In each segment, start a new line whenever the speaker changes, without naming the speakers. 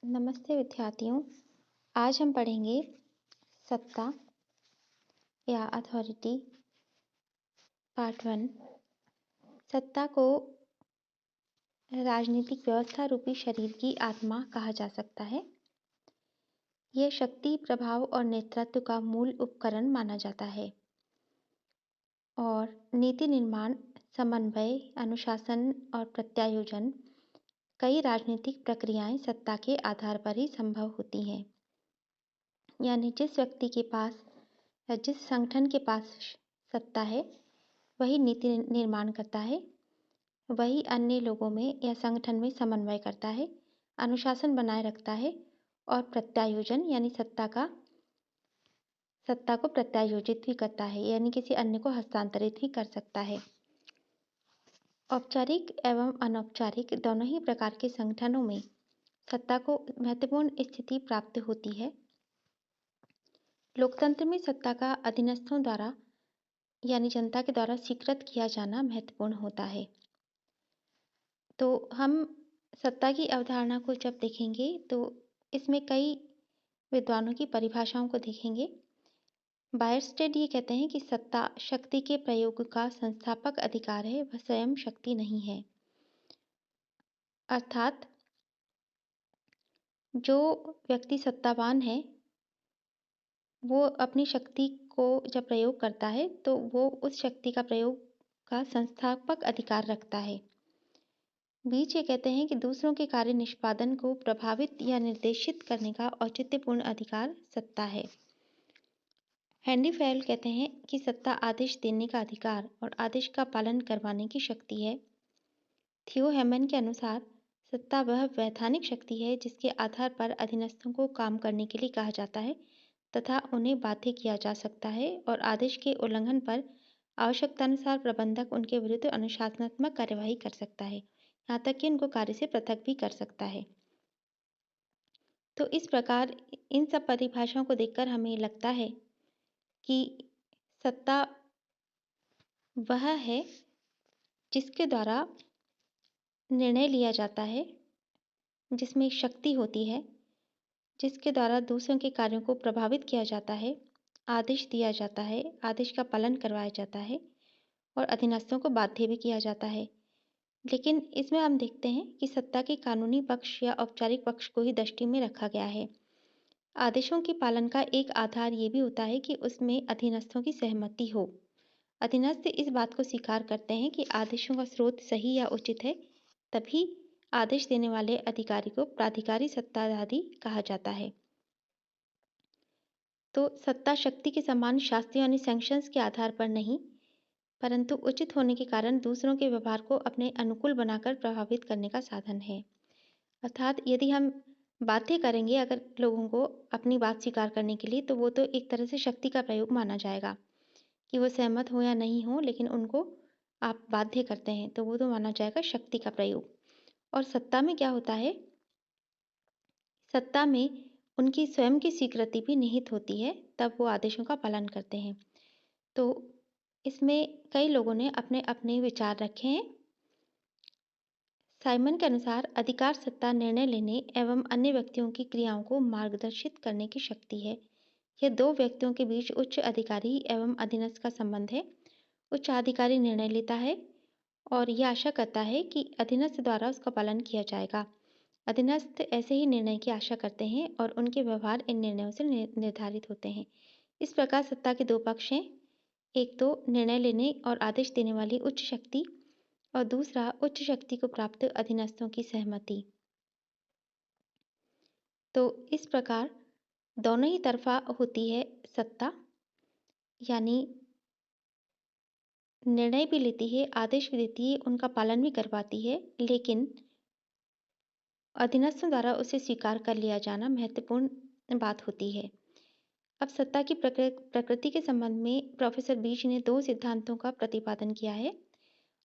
नमस्ते विद्यार्थियों। आज हम पढ़ेंगे सत्ता या अथॉरिटी पार्ट वन। सत्ता को राजनीतिक व्यवस्था रूपी शरीर की आत्मा कहा जा सकता है। यह शक्ति, प्रभाव और नेतृत्व का मूल उपकरण माना जाता है और नीति निर्माण, समन्वय, अनुशासन और प्रत्यायोजन कई राजनीतिक प्रक्रियाएं सत्ता के आधार पर ही संभव होती हैं। यानी जिस व्यक्ति के पास या जिस संगठन के पास सत्ता है वही नीति निर्माण करता है, वही अन्य लोगों में या संगठन में समन्वय करता है, अनुशासन बनाए रखता है और प्रत्यायोजन यानी सत्ता को प्रत्यायोजित भी करता है, यानी किसी अन्य को हस्तांतरित भी कर सकता है। औपचारिक एवं अनौपचारिक दोनों ही प्रकार के संगठनों में सत्ता को महत्वपूर्ण स्थिति प्राप्त होती है। लोकतंत्र में सत्ता का अधीनस्थों द्वारा यानी जनता के द्वारा स्वीकृत किया जाना महत्वपूर्ण होता है। तो हम सत्ता की अवधारणा को जब देखेंगे तो इसमें कई विद्वानों की परिभाषाओं को देखेंगे। बायरस्टेड ये कहते हैं कि सत्ता शक्ति के प्रयोग का संस्थापक अधिकार है, वह स्वयं शक्ति नहीं है। अर्थात जो व्यक्ति सत्तावान है वो अपनी शक्ति को जब प्रयोग करता है तो वो उस शक्ति का प्रयोग का संस्थापक अधिकार रखता है। बीच ये कहते हैं कि दूसरों के कार्य निष्पादन को प्रभावित या निर्देशित करने का औचित्यपूर्ण अधिकार सत्ता है। हेनरी फेल कहते हैं कि सत्ता आदेश देने का अधिकार और आदेश का पालन करवाने की शक्ति है। थियो हेमन के अनुसार सत्ता वह वैधानिक शक्ति है जिसके आधार पर अधीनस्थों को काम करने के लिए कहा जाता है तथा उन्हें बाध्य किया जा सकता है और आदेश के उल्लंघन पर आवश्यकतानुसार प्रबंधक उनके विरुद्ध अनुशासनात्मक कार्यवाही कर सकता है, यहाँ तक कि उनको कार्य से पृथक भी कर सकता है। तो इस प्रकार इन सब परिभाषाओं को देखकर हमें लगता है कि सत्ता वह है जिसके द्वारा निर्णय लिया जाता है, जिसमें शक्ति होती है, जिसके द्वारा दूसरों के कार्यों को प्रभावित किया जाता है, आदेश दिया जाता है, आदेश का पालन करवाया जाता है और अधीनस्थों को बाध्य भी किया जाता है। लेकिन इसमें हम देखते हैं कि सत्ता के कानूनी पक्ष या औपचारिक पक्ष को ही दृष्टि में रखा गया है। आदेशों के पालन का एक आधार ये भी होता है कि उसमें अधीनस्थों की सहमति हो। अधीनस्थ इस बात को स्वीकार करते हैं कि आदेशों का स्रोत सही या उचित है, तभी आदेश देने वाले अधिकारी को प्राधिकारी सत्ताधारी कहा जाता है। तो सत्ता शक्ति के समान शास्त्रीय यानी सैंक्शंस के आधार पर नहीं, परंतु उचित होने के कारण दूसरों के व्यवहार को अपने अनुकूल बनाकर प्रभावित करने का साधन है। अर्थात यदि हम बाध्य करेंगे अगर लोगों को अपनी बात स्वीकार करने के लिए, तो वो तो एक तरह से शक्ति का प्रयोग माना जाएगा कि वो सहमत हो या नहीं हो, लेकिन उनको आप बाध्य करते हैं तो वो तो माना जाएगा शक्ति का प्रयोग। और सत्ता में क्या होता है, सत्ता में उनकी स्वयं की स्वीकृति भी निहित होती है, तब वो आदेशों का पालन करते हैं। तो इसमें कई लोगों ने अपने अपने विचार रखे हैं। साइमन के अनुसार अधिकार सत्ता निर्णय लेने एवं अन्य व्यक्तियों की क्रियाओं को मार्गदर्शित करने की शक्ति है। यह दो व्यक्तियों के बीच उच्च अधिकारी एवं अधीनस्थ का संबंध है। उच्च अधिकारी निर्णय लेता है और यह आशा करता है कि अधीनस्थ द्वारा उसका पालन किया जाएगा। अधीनस्थ ऐसे ही निर्णय की आशा करते हैं और उनके व्यवहार इन निर्णयों से निर्धारित होते हैं। इस प्रकार सत्ता के दो पक्ष हैं, एक तो निर्णय लेने और आदेश देने वाली उच्च शक्ति और दूसरा उच्च शक्ति को प्राप्त अधीनस्थों की सहमति। तो इस प्रकार दोनों ही तरफा होती है सत्ता, यानी निर्णय भी लेती है, आदेश भी देती है, उनका पालन भी करवाती है, लेकिन अधीनस्थों द्वारा उसे स्वीकार कर लिया जाना महत्वपूर्ण बात होती है। अब सत्ता की प्रकृति के संबंध में प्रोफेसर बीच ने दो सिद्धांतों का प्रतिपादन किया है।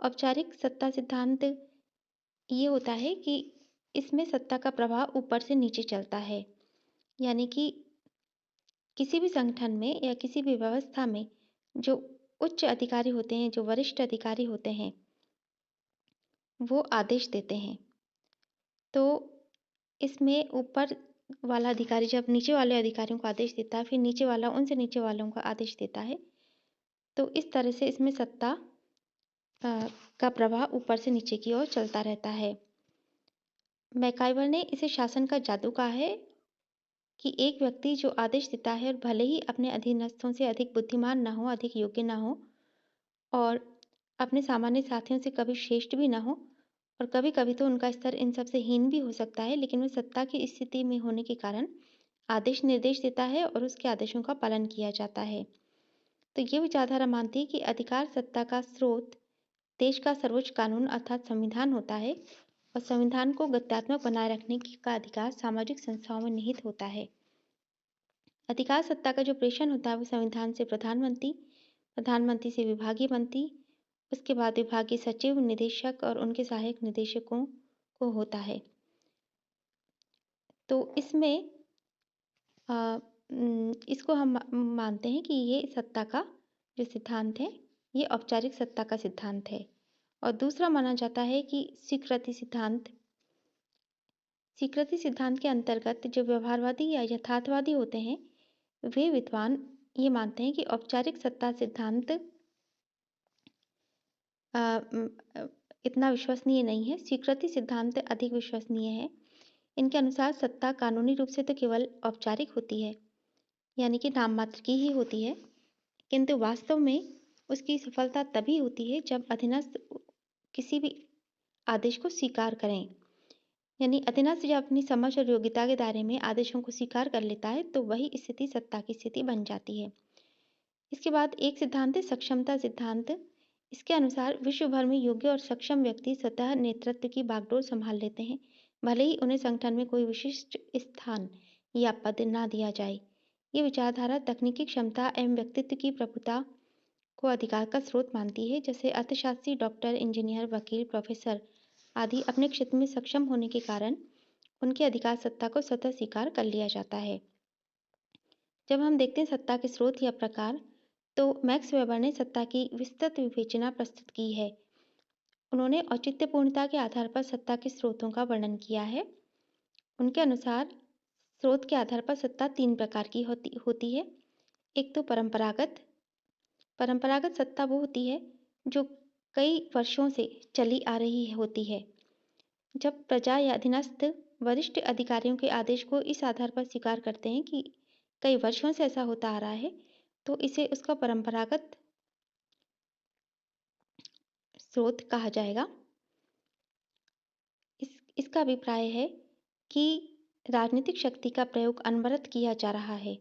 औपचारिक सत्ता सिद्धांत ये होता है कि इसमें सत्ता का प्रवाह ऊपर से नीचे चलता है, यानी कि किसी भी संगठन में या किसी भी व्यवस्था में जो उच्च अधिकारी होते हैं, जो वरिष्ठ अधिकारी होते हैं, वो आदेश देते हैं। तो इसमें ऊपर वाला अधिकारी जब नीचे वाले अधिकारियों को आदेश देता है, फिर नीचे वाला उनसे नीचे वालों को आदेश देता है, तो इस तरह से इसमें सत्ता का प्रवाह ऊपर से नीचे की ओर चलता रहता है। मैकाइवर ने इसे शासन का जादू कहा है कि एक व्यक्ति जो आदेश देता है और भले ही अपने अधीनस्थों से अधिक बुद्धिमान ना हो, अधिक योग्य ना हो और अपने सामान्य साथियों से कभी श्रेष्ठ भी ना हो और कभी-कभी तो उनका स्तर इन सब से हीन भी हो सकता है, लेकिन वो सत्ता की स्थिति में होने के कारण आदेश निर्देश देता है और उसके आदेशों का पालन किया जाता है। तो ये विचारधारा मानती है कि अधिकार सत्ता का स्रोत देश का सर्वोच्च कानून अर्थात संविधान होता है और संविधान को गत्यात्मक बनाए रखने का अधिकार सामाजिक संस्थाओं में निहित होता है। अधिकार सत्ता का जो प्रेषण होता है वो संविधान से प्रधानमंत्री, प्रधानमंत्री से विभागीय मंत्री, उसके बाद विभागीय सचिव, निदेशक और उनके सहायक निदेशकों को होता है। तो इसमें इसको हम मानते हैं कि ये सत्ता का जो सिद्धांत है, ये औपचारिक सत्ता का सिद्धांत है। और दूसरा माना जाता है कि स्वीकृति सिद्धांत। स्वीकृति सिद्धांत के अंतर्गत जो व्यवहारवादी या यथार्थवादी होते हैं, वे विद्वान ये मानते हैं कि औपचारिक सत्ता सिद्धांत अ, इतना विश्वसनीय नहीं है, स्वीकृति सिद्धांत अधिक विश्वसनीय है। इनके अनुसार सत्ता कानूनी रूप से तो केवल औपचारिक होती है, यानी कि नाम मात्र की ही होती है, किंतु वास्तव में उसकी सफलता तभी होती है जब अधीनस्थ किसी भी आदेश को स्वीकार करें। यानी अधीनस्थ जब अपनी समझ और योग्यता के दायरे में आदेशों को स्वीकार कर लेता है, तो वही स्थिति सत्ता की स्थिति बन जाती है। इसके बाद एक सिद्धांत है सक्षमता सिद्धांत। इसके अनुसार विश्व भर में योग्य और सक्षम व्यक्ति स्वतः नेतृत्व की बागडोर संभाल लेते हैं, भले ही उन्हें संगठन में कोई विशिष्ट स्थान या पद ना दिया जाए। ये विचारधारा तकनीकी क्षमता एवं व्यक्तित्व की प्रभुता को अधिकार का स्रोत मानती है। जैसे अर्थशास्त्री, डॉक्टर, इंजीनियर, वकील, प्रोफेसर आदि अपने क्षेत्र में सक्षम होने के कारण उनकी अधिकार सत्ता को स्वतः स्वीकार कर लिया जाता है। जब हम देखते हैं सत्ता के स्रोत या प्रकार, तो मैक्स वेबर ने सत्ता की विस्तृत विवेचना प्रस्तुत की है। उन्होंने औचित्यपूर्णता के आधार पर सत्ता के स्रोतों का वर्णन किया है। उनके अनुसार स्रोत के आधार पर सत्ता 3 प्रकार की होती है। एक तो परंपरागत। परंपरागत सत्ता वो होती है जो कई वर्षों से चली आ रही होती है। जब प्रजा या अधीनस्थ वरिष्ठ अधिकारियों के आदेश को इस आधार पर स्वीकार करते हैं कि कई वर्षों से ऐसा होता आ रहा है, तो इसे उसका परंपरागत स्रोत कहा जाएगा। इसका अभिप्राय है कि राजनीतिक शक्ति का प्रयोग अनवरत किया जा रहा है।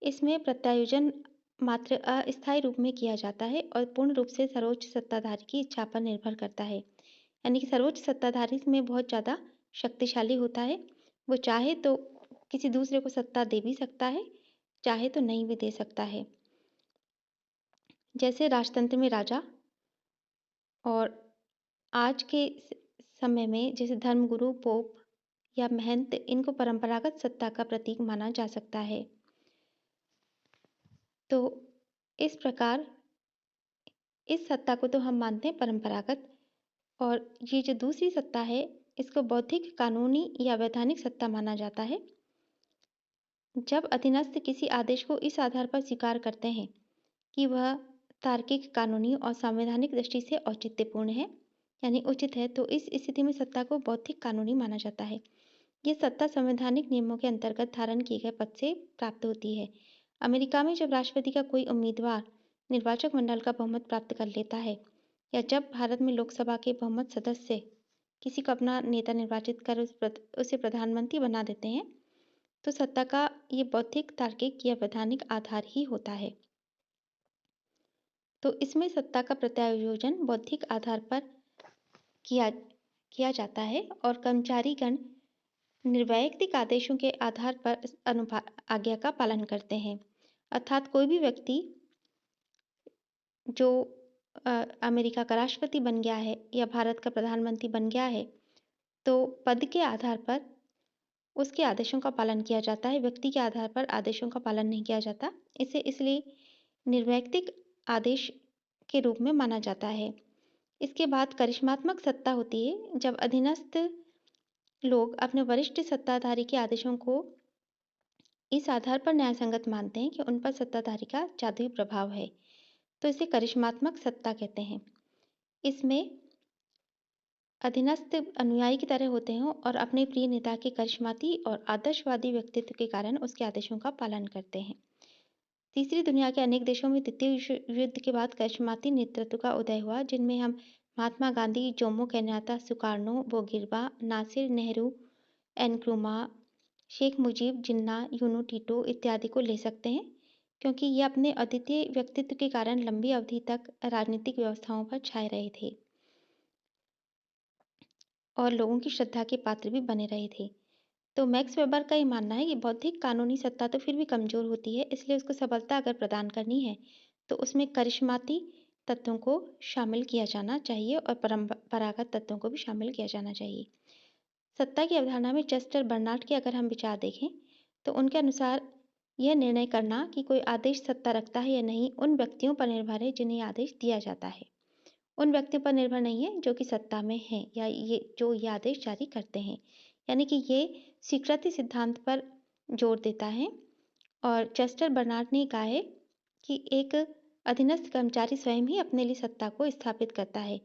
इसमें प्रत्यायोजन मात्र अस्थायी रूप में किया जाता है और पूर्ण रूप से सर्वोच्च सत्ताधारी की इच्छा पर निर्भर करता है। यानी कि सर्वोच्च सत्ताधारी में बहुत ज़्यादा शक्तिशाली होता है। वो चाहे तो किसी दूसरे को सत्ता दे भी सकता है, चाहे तो नहीं भी दे सकता है। जैसे राजतंत्र में राजा और आज के समय में जैसे धर्मगुरु, पोप या महंत, इनको परंपरागत सत्ता का प्रतीक माना जा सकता है। तो इस प्रकार इस सत्ता को तो हम मानते हैं परंपरागत, और ये जो दूसरी सत्ता है, इसको बौद्धिक, कानूनी या वैधानिक सत्ता माना जाता है। जब अधीनस्थ किसी आदेश को इस आधार पर स्वीकार करते हैं कि वह तार्किक, कानूनी और संवैधानिक दृष्टि से औचित्यपूर्ण है, यानी उचित है, तो इस स्थिति में सत्ता को बौद्धिक कानूनी माना जाता है। ये सत्ता संवैधानिक नियमों के अंतर्गत धारण किए गए पद से प्राप्त होती है। अमेरिका में जब राष्ट्रपति का कोई उम्मीदवार निर्वाचक मंडल का बहुमत प्राप्त कर लेता है, या जब भारत में लोकसभा के बहुमत सदस्य किसी को अपना नेता निर्वाचित कर उसे प्रधानमंत्री बना देते हैं, तो सत्ता का ये बौद्धिक, तार्किक या वैधानिक आधार ही होता है। तो इसमें सत्ता का प्रत्यायोजन बौद्धिक आधार पर किया किया जाता है और कर्मचारीगण निर्वैयक्तिक आदेशों के आधार पर आज्ञा का पालन करते हैं। अर्थात कोई भी व्यक्ति जो अमेरिका का राष्ट्रपति बन गया है या भारत का प्रधानमंत्री बन गया है, तो पद के आधार पर उसके आदेशों का पालन किया जाता है, व्यक्ति के आधार पर आदेशों का पालन नहीं किया जाता। इसे इसलिए निर्वैयक्तिक आदेश के रूप में माना जाता है। इसके बाद करिश्मात्मक सत्ता होती है, जब अधीनस्थ लोग अपने वरिष्ठ सत्ताधारी के आदेशों को इस आधार पर न्यायसंगत मानते हैं कि उन पर सत्ताधारी का जादुई प्रभाव है, तो इसे करिश्मात्मक सत्ता कहते हैं। इसमें अधीनस्थ अनुयायी की तरह होते हैं और अपने प्रिय नेता के करिश्माती और आदर्शवादी व्यक्तित्व के कारण उसके आदेशों का पालन करते हैं। तीसरी दुनिया के अनेक देशों में द्वितीय विश्व युद्ध के बाद करिश्माती नेतृत्व का उदय हुआ, जिनमें हम Mahatma Gandhi, Jomo Kenyatta, Sukarno, Bourguiba, Nasser Nehru, Nkrumah, Sheikh Mujib, Jinnah, यूनो टीटो इत्यादि को ले सकते हैं, क्योंकि ये अपने अद्वितीय व्यक्तित्व के कारण लंबी अवधि तक राजनीतिक व्यवस्थाओं पर छाए रहे थे और लोगों की श्रद्धा के पात्र भी बने रहे थे। तो मैक्स वेबर का ये मानना है कि बौद्धिक कानूनी सत्ता तो फिर भी कमजोर होती है, इसलिए उसको सबलता अगर प्रदान करनी है तो उसमें करिश्माती तत्वों को शामिल किया जाना चाहिए और परंपरागत तत्वों को भी शामिल किया जाना चाहिए। सत्ता की अवधारणा में चेस्टर बर्नार्ड के अगर हम विचार देखें तो उनके अनुसार यह निर्णय करना कि कोई आदेश सत्ता रखता है या नहीं उन व्यक्तियों पर निर्भर है जिन्हें आदेश दिया जाता है, उन व्यक्तियों पर निर्भर नहीं है जो कि सत्ता में हैं या ये जो ये आदेश जारी करते हैं। यानी कि ये स्वीकृति सिद्धांत पर जोर देता है और चेस्टर बर्नार्ड ने कहा है कि एक अधीनस्थ कर्मचारी स्वयं ही अपने लिए सत्ता को स्थापित करता है।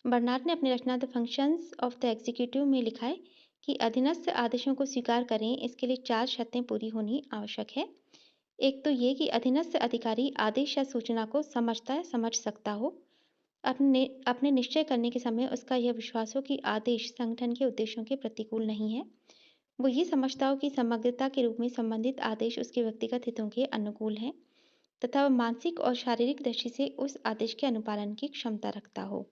बर्नार्ड ने अपनी रचना the functions of the executive में लिखा है कि अधीनस्थ आदेशों को स्वीकार करें, इसके लिए 4 शर्तें पूरी होनी आवश्यक है। एक तो ये कि अधीनस्थ अधिकारी आदेश या सूचना को समझ सकता हो, अपने निश्चय करने के समय उसका यह विश्वास हो कि आदेश संगठन के उद्देश्यों के प्रतिकूल नहीं है, वो ये समझता हो कि समग्रता के रूप में संबंधित आदेश उसके व्यक्तिगत हितों के अनुकूल हैं तथा वह मानसिक और शारीरिक दृष्टि से उस आदेश के अनुपालन की क्षमता रखता हो।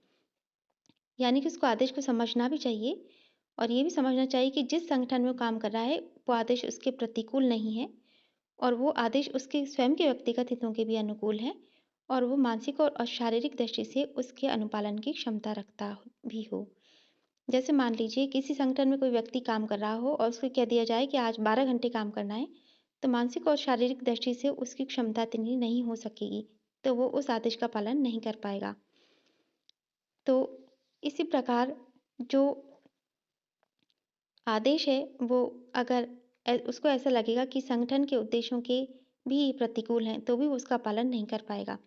यानी कि उसको आदेश को समझना भी चाहिए और ये भी समझना चाहिए कि जिस संगठन में वो काम कर रहा है वो आदेश उसके प्रतिकूल नहीं है और वो आदेश उसके स्वयं के व्यक्तिगत हितों के भी अनुकूल है और वो मानसिक और शारीरिक दृष्टि से उसके अनुपालन की क्षमता रखता भी हो। जैसे मान लीजिए किसी संगठन में कोई व्यक्ति काम कर रहा हो और उसको कह दिया जाए कि आज 12 घंटे काम करना है, तो मानसिक और शारीरिक दृष्टि से उसकी क्षमता इतनी नहीं हो सकेगी, तो वो उस आदेश का पालन नहीं कर पाएगा। तो इसी प्रकार जो आदेश है वो अगर उसको ऐसा लगेगा कि संगठन के उद्देश्यों के भी प्रतिकूल हैं, तो भी वो उसका पालन नहीं कर पाएगा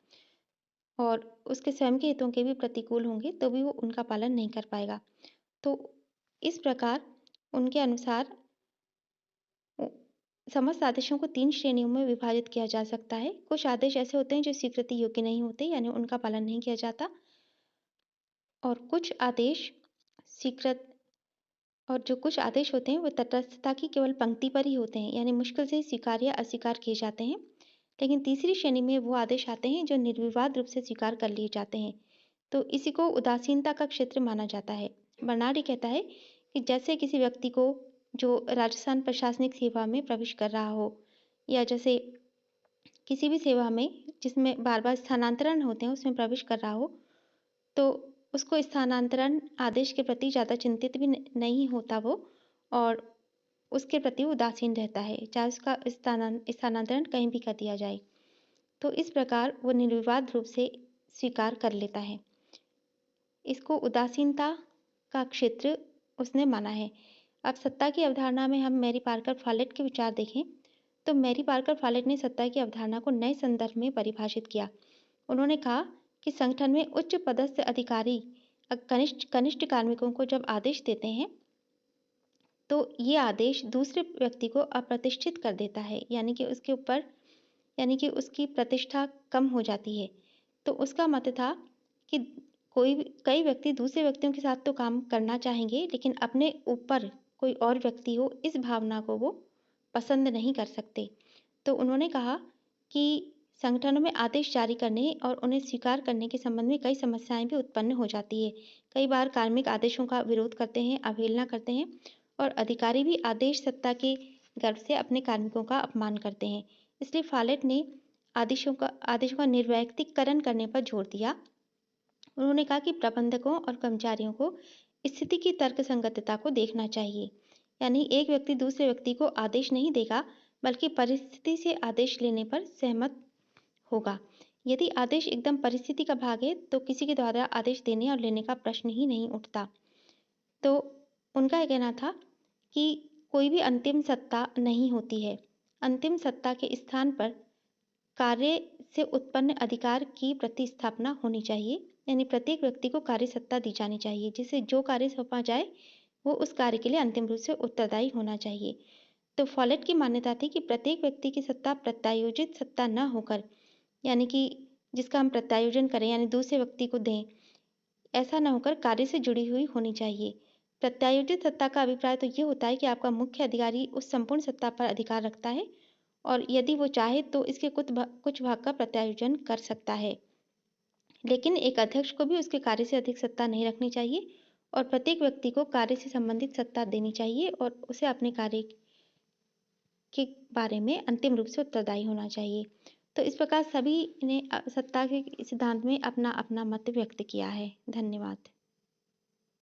और उसके स्वयं के हितों के भी प्रतिकूल होंगे, तो भी वो उनका पालन नहीं कर पाएगा। तो इस प्रकार उनके अनुसार समस्त आदेशों को 3 श्रेणियों में विभाजित किया जा सकता है। कुछ आदेश ऐसे होते हैं जो स्वीकृति योग्य नहीं होते, यानी उनका पालन नहीं किया जाता और कुछ आदेश स्वीकृत और जो कुछ आदेश होते हैं वो तटस्थता की केवल पंक्ति पर ही होते हैं, यानी मुश्किल से स्वीकार या अस्वीकार किए जाते हैं। लेकिन तीसरी श्रेणी में वो आदेश आते हैं जो निर्विवाद रूप से स्वीकार कर लिए जाते हैं, तो इसी को उदासीनता का क्षेत्र माना जाता है। बर्नार्ड ये कहता है कि जैसे किसी व्यक्ति को जो राजस्थान प्रशासनिक सेवा में प्रवेश कर रहा हो या जैसे किसी भी सेवा में जिसमें बार बार स्थानांतरण होते हैं उसमें प्रवेश कर रहा हो, तो उसको स्थानांतरण आदेश के प्रति ज़्यादा चिंतित भी नहीं होता वो और उसके प्रति उदासीन रहता है, चाहे उसका स्थानांतरण कहीं भी कर दिया जाए। तो इस प्रकार वो निर्विवाद रूप से स्वीकार कर लेता है। इसको उदासीनता का क्षेत्र उसने माना है। अब सत्ता की अवधारणा में हम मैरी पार्कर फॉलेट के विचार देखें तो मैरी पार्कर फॉलेट ने सत्ता की अवधारणा को नए संदर्भ में परिभाषित किया। उन्होंने कहा कि संगठन में उच्च पदस्थ अधिकारी कनिष्ठ कनिष्ठ कार्मिकों को जब आदेश देते हैं तो ये आदेश दूसरे व्यक्ति को अप्रतिष्ठित कर देता है, यानी कि उसके ऊपर यानी कि उसकी प्रतिष्ठा कम हो जाती है। तो उसका मत था कि कई व्यक्ति दूसरे व्यक्तियों के साथ तो काम करना चाहेंगे, लेकिन अपने ऊपर कोई और व्यक्ति हो इस भावना को वो पसंद नहीं कर सकते। तो उन्होंने कहा कि संगठनों में आदेश जारी करने और उन्हें स्वीकार करने के संबंध में कई समस्याएं भी उत्पन्न हो जाती है। कई बार कार्मिक आदेशों का विरोध करते हैं, अवहेलना करते हैं और अधिकारी भी आदेश सत्ता के गर्व से अपने कार्मिकों का अपमान करते हैं। इसलिए फॉलेट ने आदेशों का निर्वैयक्तिकरण करने पर जोर दिया। उन्होंने कहा कि प्रबंधकों और कर्मचारियों को स्थिति की तर्कसंगतता को देखना चाहिए, यानी एक व्यक्ति दूसरे व्यक्ति को आदेश नहीं देगा बल्कि परिस्थिति से आदेश लेने पर सहमत होगा। यदि आदेश एकदम परिस्थिति का भाग है तो किसी के द्वारा आदेश देने और लेने का प्रश्न ही नहीं उठता। तो उनका यह कहना था कि कोई भी अंतिम सत्ता नहीं होती है। अंतिम सत्ता के स्थान पर कार्य से उत्पन्न अधिकार की प्रतिस्थापना होनी चाहिए। यानी प्रत्येक व्यक्ति को कार्य सत्ता दी जानी चाहिए, जिसे जो कार्य सौंपा जाए वो उस कार्य के लिए अंतिम रूप से उत्तरदायी होना चाहिए। तो फॉलेट की मान्यता थी कि प्रत्येक व्यक्ति की सत्ता प्रत्यायोजित सत्ता न होकर, यानी कि जिसका हम प्रत्यायोजन करें यानी दूसरे व्यक्ति को दें, ऐसा न होकर कार्य से जुड़ी हुई होनी चाहिए। प्रत्यायोजित सत्ता का अभिप्राय तो ये होता है कि आपका मुख्य अधिकारी उस संपूर्ण सत्ता पर अधिकार रखता है और यदि वो चाहे तो इसके कुछ भाग का प्रत्यायोजन कर सकता है। लेकिन एक अध्यक्ष को भी उसके कार्य से अधिक सत्ता नहीं रखनी चाहिए और प्रत्येक व्यक्ति को कार्य से संबंधित सत्ता देनी चाहिए और उसे अपने कार्य के बारे में अंतिम रूप से उत्तरदायी होना चाहिए। तो इस प्रकार सभी ने सत्ता के सिद्धांत में अपना अपना मत व्यक्त किया है। धन्यवाद।